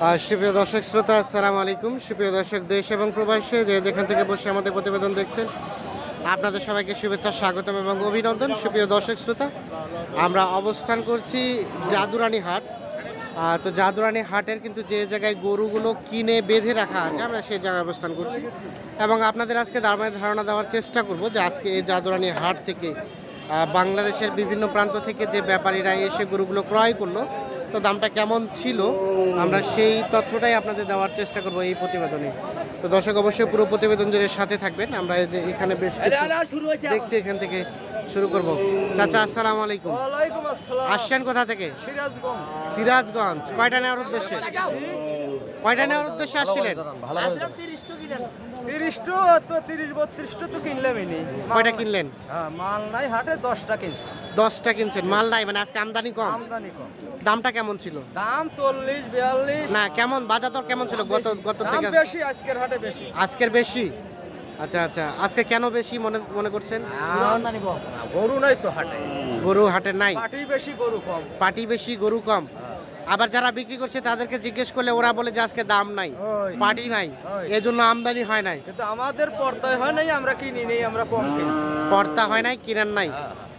সুপ্রিয় দর্শক শ্রোতা, আসসালামু আলাইকুম। সুপ্রিয় দর্শক, দেশ এবং প্রবাসে যে যেখান থেকে বসে আমাদের প্রতিবেদন দেখছেন, আপনাদের সবাইকে শুভেচ্ছা, স্বাগতম এবং অভিনন্দন। সুপ্রিয় দর্শক শ্রোতা, আমরা অবস্থান করছি জাদুরানী হাট। তো জাদুরানী হাটের কিন্তু যে জায়গায় গরুগুলো কিনে বেঁধে রাখা আছে, আমরা সেই জায়গায় অবস্থান করছি এবং আপনাদের আজকে ধারণা দেওয়ার চেষ্টা করব যে আজকে এই জাদুরানী হাট থেকে বাংলাদেশের বিভিন্ন প্রান্ত থেকে যে ব্যাপারীরা এসে গরুগুলো ক্রয় করলো, তো দামটা কেমন ছিল আমরা সেই তথ্যটাই আপনাদের দেওয়ার চেষ্টা করব এই প্রতিবেদনে। তো দর্শক অবশ্যই পুরো প্রতিবেদন জুড়ে সাথে থাকবেন। আমরা এই যে এখানে বেশ কিছু দেখছি, এখান থেকে শুরু করব। চাচা আসসালামু আলাইকুম। ওয়ালাইকুম আসসালাম। আসছেন কোথা থেকে? সিরাজগঞ্জ। সিরাজগঞ্জ। কয়টা নেওয়ার উদ্দেশ্যে আসছিলেন? 30 তো 30-32 তো কিনলামই নি। কয়টা কিনলেন? হ্যাঁ, মাল নাই হাটে 10টা কিনছি। 10টা কিনছেন, মাল নাই মানে আজকে আমদানি কম। আমদানি কম। দামটা কেমন ছিল? দাম 40-42। না, কেমন বাজার দর কেমন ছিল গত দাম থেকে? বেশি আজকের হাটে বেশি। আজকের বেশি। আচ্ছা আচ্ছা, আজকে কেন বেশি মনে করছেন? আমদানি কম। গরু নাই তো হাটে। গরু হাটে নাই, পাটি বেশি গরু কম। পাটি বেশি গরু কম। আবার যারা বিক্রি করছে তাদেরকে জিজ্ঞেস করলে ওরা বলে যে আজকে দাম নাই, ওই। পাটি নাই, ওই। এজন্য আমদানি হয় নাই। কিন্তু আমাদের পর্দায় হয় নাই, আমরা কিনি নেই, আমরা কম কিনছি। পর্তা হয় নাই, কিনেন নাই।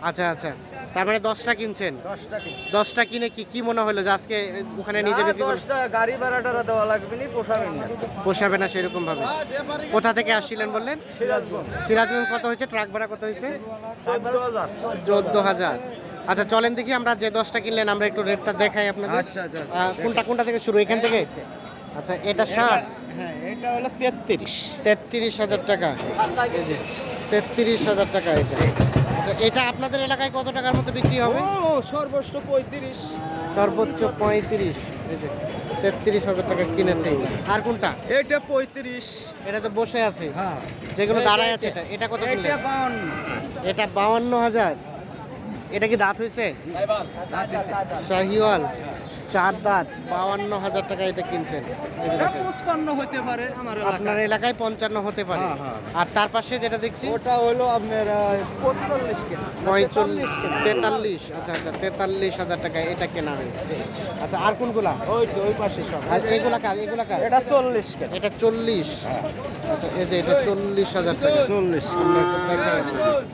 আচ্ছা আচ্ছা, তার মানে 10টা কিনছেন। 10টা কিনছি। 10টা কিনে কি মনে হলো যে আজকে ওখানে নিজে বিক্রি করতে 10টা গাড়ি ভাড়াটা দেওয়া লাগবে নি, পোষাবেন না। পোষাবে না সেরকম ভাবে? কোথা থেকে আসছিলেন বললেন? সিরাজগঞ্জ। সিরাজগঞ্জ। কত হয়েছে ট্রাক ভাড়া, কত হয়েছে? 14,000। 14,000। আচ্ছা চলেন দেখি, আমরা যে 10টা কিনলেন আমরা একটু রেটটা দেখাই আপনাদের। আচ্ছা আচ্ছা। কোনটা থেকে শুরু, এখান থেকে? আচ্ছা, এটা 60। হ্যাঁ, এটা হলো 33। 33,000 টাকা। এই যে 33,000 টাকা এটা। আচ্ছা, এটা আপনাদের এলাকায় কত টাকার মতো বিক্রি হবে? ও সর্বোচ্চ 35। সর্বোচ্চ 35। এই যে 33,000 টাকা কিনেছে এটা। আর কোনটা? এটা 35। এটা তো বসে আছে, হ্যাঁ, যেগুলো দাঁড়ায় আছে। এটা কত কিনলেন? এটা 52। এটা 52,000। এটা কি দাঁত হয়েছে? শাহিওয়াল, 4 দাঁত, 52,000 টাকা এটা কিনছেন। এই যে এটা দেখেন। 55 হতে পারে আমার এলাকায়। আপনার এলাকায় 55 হতে পারে। হ্যাঁ, হ্যাঁ। আর তার পাশে যেটা দেখছি ওটা হলো আপনার 45 কেনা। 45, 43 কেনা। 43। আচ্ছা আচ্ছা, 43,000 টাকা এটা কেনা হয়েছে। আচ্ছা, আর কোনগুলা? ওই পাশে সব। আর এগুলা কার? এটা 40 কেনা। এটা 40। আচ্ছা, এই যে এটা 40,000 টাকা। 40। আমরা একটু দেখাই আপনাদের।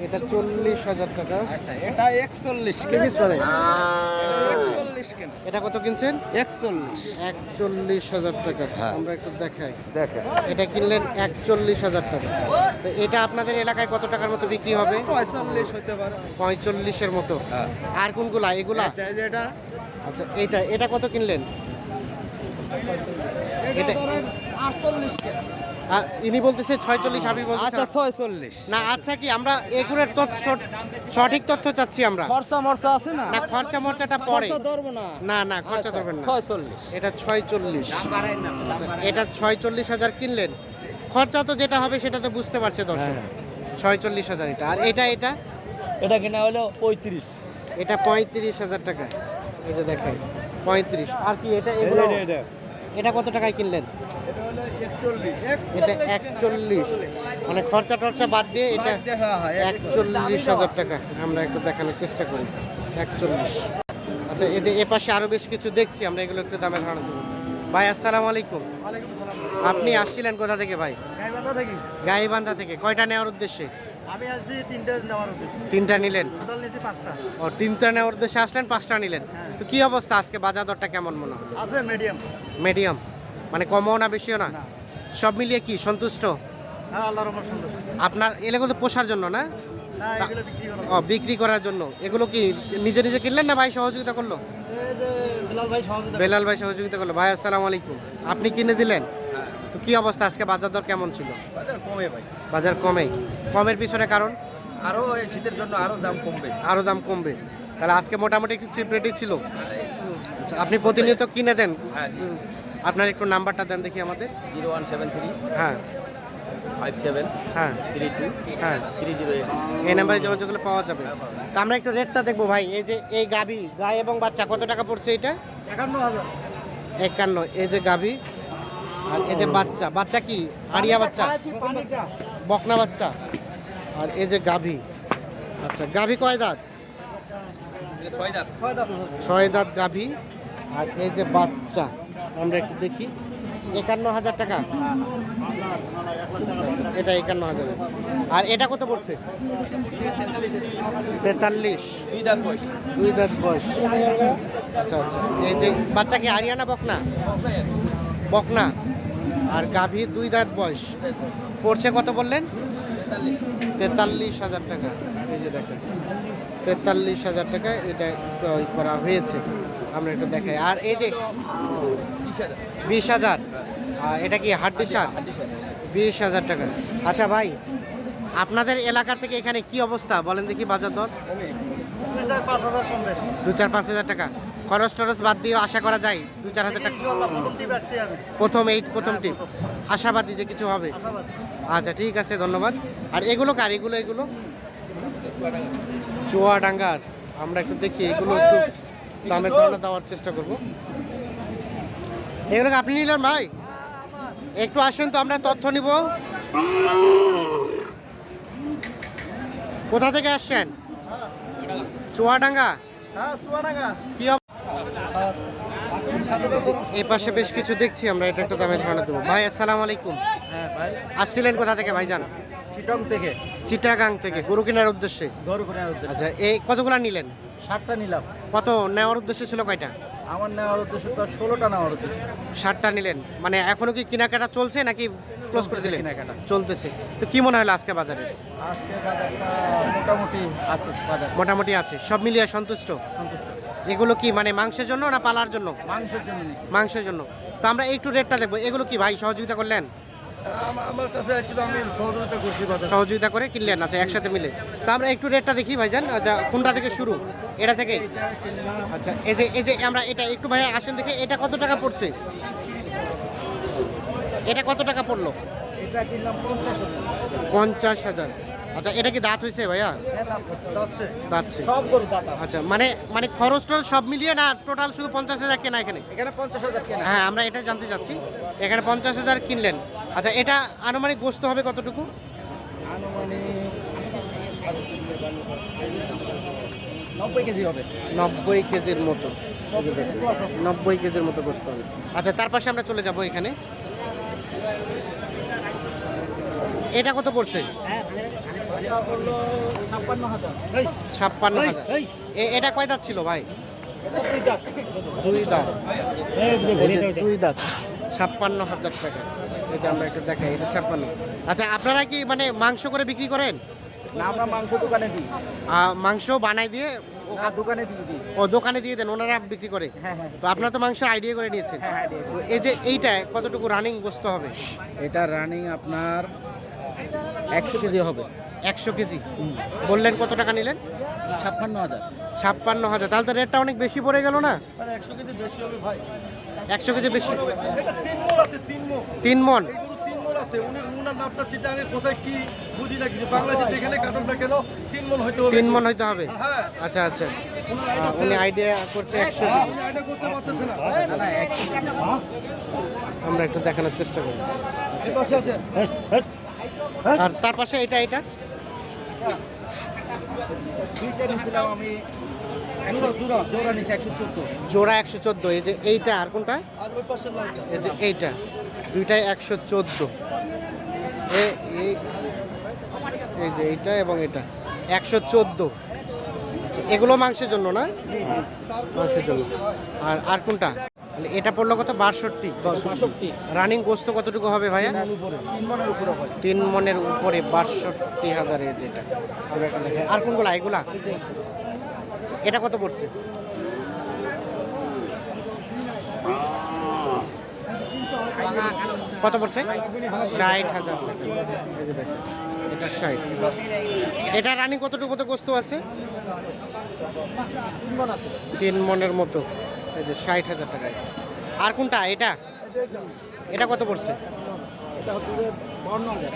এটা 40,000 টাকা। আচ্ছা, এটা 41 কি কেনা। চলে? 41 কেনা। এটা কত কিনছেন? 41। 41,000 টাকা। হ্যাঁ। আমরা একটু দেখাই। দেখেন। এটা কিনলেন 41,000 টাকা। তো এটা আপনাদের এলাকায় কত টাকার মতো বিক্রি হবে? 45 হতে পারে। 45-এর মতো। হ্যাঁ। আর কোনগুলা? এগুলা? এটা আচ্ছা, এটা কত কিনলেন? এটা ধরেন 48 কেনা। ইনি বলতেছে 46, আপনি বলতেছেন? আচ্ছা 46। না, আচ্ছা কি আমরা এগুলোর সঠিক তথ্য চাচ্ছি আমরা। খরচা মরচা আছে না? না, খরচা মরচাটা পরে। খরচা ধরবো না। না খরচা ধরবেন না। 46। এটা 46। আচ্ছা, এটা 46,000 কিনলেন। খরচা তো যেটা হবে সেটা তো বুঝতে পারছে দর্শক। 46,000 এটা। আর এটা এটা কিনা হলো 35। এটা 35,000 টাকা। এই যে দেখেন 35। আর কি এটা? এগুলো এটা কত টাকায় কিনলেন? এটা হলো 41। এটা 41। মানে খরচা টরচা বাদ দিয়ে এটা 41,000 টাকা। আমরা একটু দেখানোর চেষ্টা করি। 41। আচ্ছা, এই যে এ পাশে আরো বেশ কিছু দেখছি, আমরা এগুলো একটু দামে ধারণা দেবো। ভাই আসসালামু আলাইকুম। ওয়ালাইকুম আসসালাম। আপনি আসছিলেন কোথা থেকে ভাই? গাইবান্ধা থেকে। গাইবান্ধা থেকে। কয়টা নেওয়ার উদ্দেশ্যে? আমি আছি 3টা নেওয়ার উদ্দেশ্যে। 3টা নিলেন? টোটাল নিয়েছি 5টা। ও, 3টা নেওয়ার উদ্দেশ্যে আসলেন, 5টা নিলেন। হ্যাঁ। তো কি অবস্থা আজকে বাজার দরটা কেমন মনে হয়? আছে মিডিয়াম। মিডিয়াম, মানে কমও না বেশিও না? না। সব মিলিয়ে কি সন্তুষ্ট? হ্যাঁ, আল্লাহর রহমত সুন্দর। আপনার এলাকা তো পোষার জন্য না? না, এগুলো বিক্রি করা। ও, বিক্রি করার জন্য। এগুলো কি নিজে কিনলেন না ভাই সহযোগিতা করলো? এই যে বিলাল ভাই সহযোগিতা। বেলাল ভাই সহযোগিতা করলো। ভাই আসসালামু আলাইকুম। আপনি কিনে দিলেন? তো কি অবস্থা আজকে বাজার দর কেমন ছিল? বাজার কমে ভাই। বাজার কমের পিছনে কারণ? আরো এই শীতের জন্য আরো দাম কমবে। আরো দাম কমবে। তাহলে আজকে মোটামুটি একটু চিপ রেটই ছিল। আচ্ছা, আপনি প্রতিনিয়ত কিনে দেন? হ্যাঁ। আপনার একটু নাম্বারটা দেন দেখি আমাদের। 0173 হ্যাঁ 57 হ্যাঁ 32 হ্যাঁ, 308। এই নাম্বারে যোগাযোগ করলে পাওয়া যাবে। তো আমরা একটু রেটটা দেখবো ভাই। এই যে এই গাই এবং বাচ্চা কত টাকা পড়ছে এটা? 51,000। 51। এই যে গাভী আর এই যে বাচ্চা কি আড়িয়া বাচ্চা? বকনা বাচ্চা। আর এই যে গাভী। আচ্ছা, গাভী কয় দাঁত? 6 দাঁত। 6 দাঁত। 6 দাঁত গাভী। আর এই যে বাচ্চা আমরা একটু দেখি 51,000 টাকা। আচ্ছা, এটা 51,000। আর এটা কত পড়ছে? 43। দুই দাঁত বয়স। আচ্ছা আচ্ছা, এই যে বাচ্চা কি আরিয়ানা বকনা? বকনা। আর গাভী 2 দাঁত বয়স। পড়ছে কত বললেন? 43,000 টাকা। এই যে দেখেন 43,000 টাকা এটা ক্রয় করা হয়েছে। আমরা একটু দেখাই। আর এই যে 20,000, এটা কি হাড্ডি সার? 20,000 টাকা। আচ্ছা ভাই, আপনাদের এলাকা থেকে এখানে কি অবস্থা বলেন দেখি, বাজার দর? 2-4-5,000 টাকা। খরচ টরচ বাদ দিয়ে আশা করা যায় 2-4 হাজার টাকা প্রথম টিপ। আশাবাদী যে কিছু হবে। আচ্ছা ঠিক আছে, ধন্যবাদ। আর এগুলো কার? এগুলো চুয়াডাঙ্গার। আমরা একটু দেখি, এগুলো একটু দামের ধারণা দেওয়ার চেষ্টা করব। এগুলো আপনি নিলেন ভাই? একটু আসেন তো, আমরা তথ্য নিব। কোথা থেকে আসছেন? চুয়াডাঙ্গা। কি এই পাশে বেশ কিছু দেখছি আমরা, এটা একটা দামের ধারণা দেবো। ভাই আসসালামু আলাইকুম। হ্যাঁ ভাই, আসছিলেন কোথা থেকে ভাইজান? চিটং থেকে। চিটাগাং থেকে গরু কেনার উদ্দেশ্যে? গরু কেনার উদ্দেশ্যে। আচ্ছা, এই কতগুলা নিলেন? 7টা নিলাম। কত নেওয়ার উদ্দেশ্য ছিল কয়টা? আমার নেওয়ার উদ্দেশ্য তো 16টা নেওয়ার উদ্দেশ্য। 7টা নিলেন, মানে এখনো কি কেনাকাটা চলছে নাকি ক্লোজ করে দিলেন? কেনাকাটা চলতেছে। তো কি মনে হলো আজকে বাজারে? আজকে বাজারটা মোটামুটি আছে, বাজার মোটামুটি আছে, সব মিলিয়ে সন্তুষ্ট? সন্তুষ্ট। এগুলো কি মানে মাংসের জন্য না পালার জন্য? মাংসের জন্য নিছি। মাংসের জন্য। তো আমরা একটু রেটটা দেখবো। এগুলো কি ভাই সহযোগিতা করলেন? আমার কাছে ছিল, আমি সহযোগিতা করছি বাজার। সহযোগিতা করে কিনলেন? আচ্ছা, একসাথে মিলে। তো আমরা একটু রেটটা দেখি ভাইজান। আচ্ছা, কোনটা থেকে শুরু? এটা থেকে? আচ্ছা, এই যে আমরা এটা একটু ভাই আসেন দেখে, এটা কত টাকা পড়ছে? এটা কত টাকা পড়লো? এটা কিনলাম 50,000। 50,000। আচ্ছা, এটা কি দাঁত হয়েছে ভাইয়া? দাঁতছে। সব গরু দাঁত। আচ্ছা, মানে খরচ টরচ সব মিলিয়ে না টোটাল শুধু 50,000 কেনা এখানে? এখানে 50,000 কেনা। হ্যাঁ, আমরা এটা জানতে চাচ্ছি। এখানে 50,000 কিনলেন। আচ্ছা, এটা আনুমানিক গোস্ত হবে কতটুকু? আনুমানিক 90 কেজি হবে। 90 কেজির মতো। 90 কেজির মতো গোস্ত হবে। আচ্ছা, তার পাশে আমরা চলে যাব। এখানে এটা কত পড়ছে? এটা হলো 56,000। 56,000। এটা কয় দাঁত ছিল ভাই? দুই দাঁত। 56,000 টাকা। এটা আমরা একটু দেখাই, এটা 56। আচ্ছা, আপনারা কি মানে মাংস করে বিক্রি করেন? না, আমরা মাংস দোকানে দিই। মাংস বানাই দিয়ে দোকানে দিয়ে দিই। ও দোকানে দিয়ে দেন, ওনারা বিক্রি করে? হ্যাঁ হ্যাঁ। তো আপনারা তো মাংস আইডিয়া করে নিয়েছেন। হ্যাঁ, তো এই যে এইটা কতটুকু রানিং গোস্ত হবে? এটা রানিং আপনার 100 কেজি হবে। 100 কেজি। বললেন কত টাকা নিলেন? 56,000। 56,000। তাহলে তো রেটটা অনেক বেশি পড়ে গেল না? 100 কেজি বেশি হবে ভাই। 100 কেজি বেশি? এটা 3 মণ আছে, 3 মণ। 3 মণ? এই গরু 3 মণ আছে। উনার নামটা চিটাঙে কোথায় কি বুঝি না, কিছু বাংলাদেশে যেখানে কাটক না কেন 3 মণ হইতে হবে। 3 মণ হইতে হবে? হ্যাঁ। আচ্ছা আচ্ছা। উনি আইডিয়া করছে 100 কেজি। উনি আইডিয়া করতে পারতেছে না। আমরা একটু দেখানোর চেষ্টা করি। এই পাশে আছে। আর তার পাশে এটা দুইটা নিছিলাম আমি। জোড়া নিছি 114। জোড়া 114। এই যে এইটা, আর কোনটা? আর ওই পাশে লাগবে। এই যে এইটা, দুইটাই 114। এই যে এইটা এবং এটা 114। আচ্ছা, এগুলো মাংসের জন্য না? মাংসের জন্য। আর কোনটা? মানে এটা পড়লো কত? 62। রানিং গোস্ত কতটুকু হবে ভাইয়া? 3 মণের উপরে হবে। 3 মণের উপরে 62,000 যেটা। আমরা এটা দেখাই। আর কোনগুলা? এগুলা? এটা কত পড়ছে? কত পড়ছে? 60,000 টাকা। এই যে দেখেন, এটা 60। এটা রানিং কতটুকু মতো গোস্ত আছে? 3 মণের মতো। এই যে 60,000 টাকায়। আর কোনটা? এটা? এটা কত পড়ছে? এটা হচ্ছে 52,000।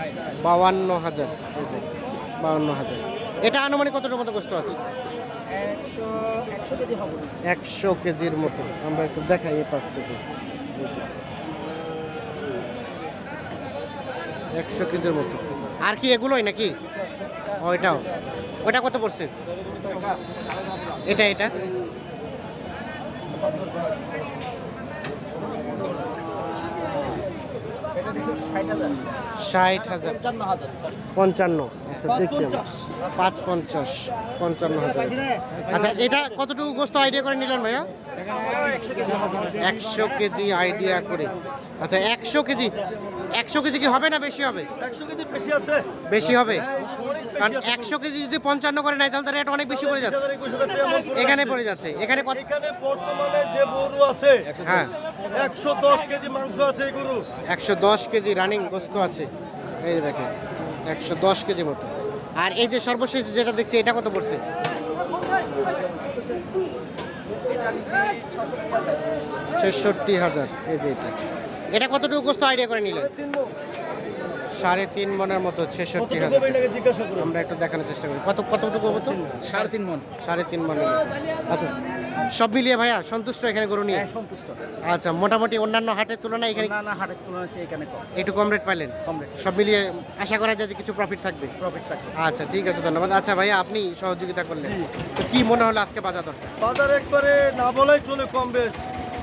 52,000। এই যে 52,000। এটা আনুমানিক কতটুকু মতো গোস্ত আছে? 100 কেজি হবে। 100 কেজির মতো। আমরা একটু দেখাই এই পাশ থেকে। 100 কেজির মতো। আর কি এগুলোই নাকি? ওইটাও? ওইটা কত পড়ছে? এটা ষাট হাজার, 55, আচ্ছা দেখি আমরা। 550, 55,000। আচ্ছা এটা কতটুকু গোস্ত আইডিয়া করে নিলেন ভাইয়া? 100 কেজি আইডিয়া করে। আচ্ছা 100 কেজি, 100 কেজি কি হবে না বেশি হবে? 100 কেজি বেশি আছে। বেশি হবে, অনেক বেশি কারণ আছে। 100 কেজি যদি 55 করে নেয় তাহলে তার রেট অনেক বেশি পড়ে যাচ্ছে। 21,000 টাকা এমন পড়ে এখানে যাচ্ছে। পড়ে যাচ্ছে, এখানে কত? এখানে বর্তমানে যে গরু আছে হ্যাঁ 110 কেজি মাংস আছে এই গরু। 110 কেজি রানিং গোস্ত আছে, এই যে দেখেন 110 কেজি মতো। আর এই যে সর্বশেষ যেটা দেখছি এটা কত পড়ছে? 66,000। এই যে এটা কতটুকু গোস্ত আইডিয়া করে নিলেন? 3.5 মনের মতো। কতটুকু 66,000। হবে এটাকে জিজ্ঞাসা করুন। আমরা একটু দেখানোর চেষ্টা করি কতটুকু হতো? 3.5 মন। 3.5 মনের মতো। আচ্ছা সব মিলিয়ে ভাইয়া সন্তুষ্ট এখানে গরু নিয়ে? হ্যাঁ, সন্তুষ্ট। আচ্ছা মোটামুটি অন্যান্য হাটের তুলনায় এখানে না হাটের তুলনায় চেয়ে এখানে কম। একটু কম রেট পাইলেন? কম রেট। সব মিলিয়ে আশা করা যায় যে কিছু প্রফিট থাকবে। প্রফিট থাকবে। আচ্ছা ঠিক আছে, ধন্যবাদ। আচ্ছা ভাইয়া আপনি সহযোগিতা করলেন, তো কি মনে হলো আজকে বাজার দরটা? বাজার একবারে না বলাই চলে কম বেশ।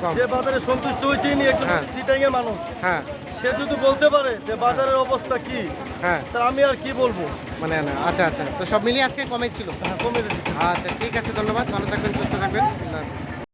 কম। যে বাজারে সন্তুষ্ট হয়েছে নি একটু হ্যাঁ। চিটাঙ্গে মানুষ, হ্যাঁ সে যদি বলতে পারে যে বাজারের অবস্থা কি, হ্যাঁ তা আমি আর কি বলবো। মানে না, আচ্ছা আচ্ছা, তো সব মিলিয়ে আজকে কমই ছিল। কমে গেছে। আচ্ছা ঠিক আছে, ধন্যবাদ, ভালো থাকবেন, সুস্থ থাকবেন, আল্লাহ হাফেজ।